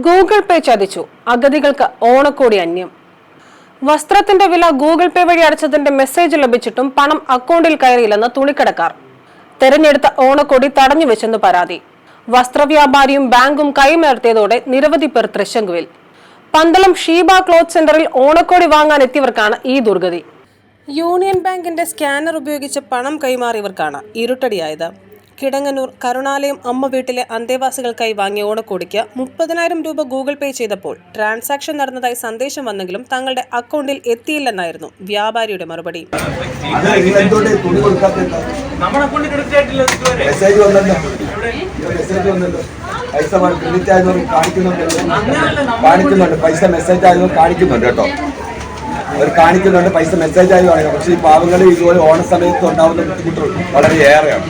Google പേ ചതിച്ചു, അഗതികൾക്ക് ഓണക്കോടി അന്യം. വസ്ത്രത്തിന്റെ വില ഗൂഗിൾ പേ വഴി അടച്ചതിന്റെ മെസ്സേജ് ലഭിച്ചിട്ടും പണം അക്കൗണ്ടിൽ കയറിയില്ലെന്ന് തുണിക്കടക്കാർ. തെരഞ്ഞെടുത്ത ഓണക്കോടി തടഞ്ഞുവെച്ചെന്ന് പരാതി. വസ്ത്രവ്യാപാരിയും ബാങ്കും കൈമലർത്തിയതോടെ നിരവധി പേർ തൃശങ്കുവിൽ. പന്തളം ഷീബ ക്ലോത്ത് സെന്ററിൽ ഓണക്കോടി വാങ്ങാൻ എത്തിയവർക്കാണ് ഈ ദുർഗതി. യൂണിയൻ ബാങ്കിന്റെ സ്കാനർ ഉപയോഗിച്ച് പണം കൈമാറിയവർക്കാണ് ഇരുട്ടടിയായത്. കിടങ്ങന്നൂർ കരുണാലയം അമ്മ വീട്ടിലെ അന്തേവാസികൾക്കായി വാങ്ങിയ ഓണക്കോടിക്ക് 30,000 രൂപ ഗൂഗിൾ പേ ചെയ്തപ്പോൾ ട്രാൻസാക്ഷൻ നടന്നതായി സന്ദേശം വന്നെങ്കിലും തങ്ങളുടെ അക്കൗണ്ടിൽ എത്തിയില്ലെന്നായിരുന്നു വ്യാപാരിയുടെ മറുപടി. കാണിക്കുന്നുണ്ട് പൈസ മെസ്സേജ് ആയി കാണിക്കണം. പക്ഷേ ഈ പാവങ്ങൾ ഇതുപോലെ ഓണ സമയത്ത് ഉണ്ടാകുന്ന ബുദ്ധിമുട്ടുകൾ വളരെയേറെയാണ്.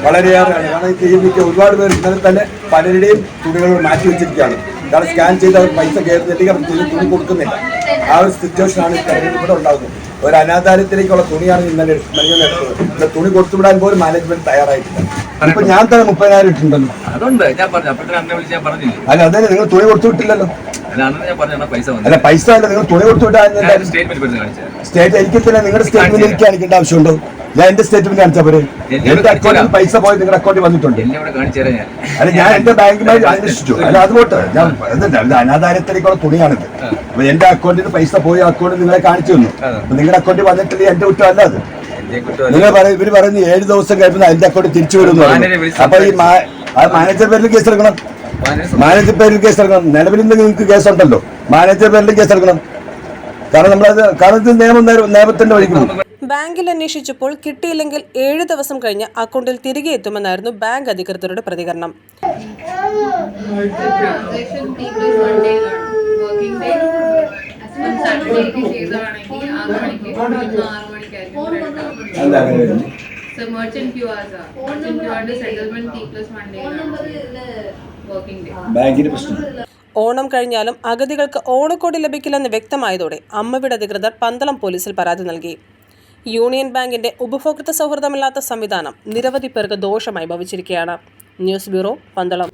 കാരണം ഈ ഒരുപാട് പേർ ഇന്നലെ തന്നെ പലരുടെയും തുണികൾ മാറ്റി വെച്ചിരിക്കുകയാണ്. കാരണം സ്കാൻ ചെയ്ത് അവർ പൈസ കയറുന്നില്ലെങ്കിൽ അവർ തുണി കൊടുക്കുന്നില്ല. ആ ഒരു സിറ്റുവേഷനാണ് ഇവിടെ ഉണ്ടാകുന്നത്. ഒരു അനാഥാലയത്തിലേക്കുള്ള തുണിയാണ് ഇന്നലെ എടുത്തത്. തുണി കൊടുത്തുവിടാൻ പോലും മാനേജ്മെന്റ് തയ്യാറായിട്ടില്ല. ഇപ്പൊ ഞാൻ തന്നെ 30,000 ഇട്ടുണ്ടല്ലോ. അല്ല അതന്നെ നിങ്ങൾ തുണി കൊടുത്തുവിട്ടില്ലല്ലോ. അല്ല പൈസ അല്ല നിങ്ങൾ തുണി കൊടുത്തുവിട്ടാൽ സ്റ്റേറ്റ് എനിക്ക് തന്നെ നിങ്ങളുടെ സ്റ്റേറ്റ്മെന്റ് എനിക്ക് കാണിക്കേണ്ട ആവശ്യമുണ്ടോ? ഞാൻ എന്റെ സ്റ്റേറ്റ്മെന്റ് കാണിച്ചാൽ പോരെ? എന്റെ അക്കൗണ്ടിൽ പൈസ പോയി നിങ്ങളുടെ അക്കൗണ്ടിൽ വന്നിട്ടുണ്ട്. അല്ല ഞാൻ എന്റെ ബാങ്കുമായി അന്വേഷിച്ചു. അല്ല അതുകൊണ്ട് ഞാൻ അനാഥാലയത്തിലേക്കുള്ള തുണിയാണിത്. അപ്പൊ എന്റെ അക്കൗണ്ടിൽ പൈസ പോയി അക്കൗണ്ടിൽ നിങ്ങളെ കാണിച്ചു തന്നു. അപ്പൊ നിങ്ങളുടെ അക്കൗണ്ടിൽ വന്നിട്ടില്ല എന്റെ കുറ്റം അല്ല അത്. നിങ്ങൾ ഇവര് പറയുന്നത് 7 ദിവസം കഴിയുമ്പോൾ എന്റെ അക്കൗണ്ടിൽ തിരിച്ചു വരുന്നു. അപ്പൊ ഈ മാനേജർ പേരിൽ കേസ് എടുക്കണം. മാനേജർ പേരിൽ കേസ് എടുക്കണം. നിലവിൽ നിങ്ങൾക്ക് കേസുണ്ടല്ലോ. മാനേജർ പേരിലും കേസ് എടുക്കണം. കാരണം ഇത് നിയമത്തിന്റെ വഴിക്കുന്നു. ബാങ്കിൽ അന്വേഷിച്ചപ്പോൾ കിട്ടിയില്ലെങ്കിൽ 7 ദിവസം കഴിഞ്ഞ് അക്കൗണ്ടിൽ തിരികെ എത്തുമെന്നായിരുന്നു ബാങ്ക് അധികൃതരുടെ പ്രതികരണം. ഓണം കഴിഞ്ഞാലും അഗതികൾക്ക് ഓണക്കോടി ലഭിക്കില്ലെന്ന് വ്യക്തമായതോടെ അമ്മവീട് അധികൃതർ പന്തളം പോലീസിൽ പരാതി നൽകി. യൂണിയൻ ബാങ്കിന്റെ ഉപഭോക്തൃ സൗഹൃദമില്ലാത്ത സംവിധാനം നിരവധി പേർക്ക് ദോഷമായി ഭവിച്ചിരിക്കുകയാണ്. News bureau, Pandalam.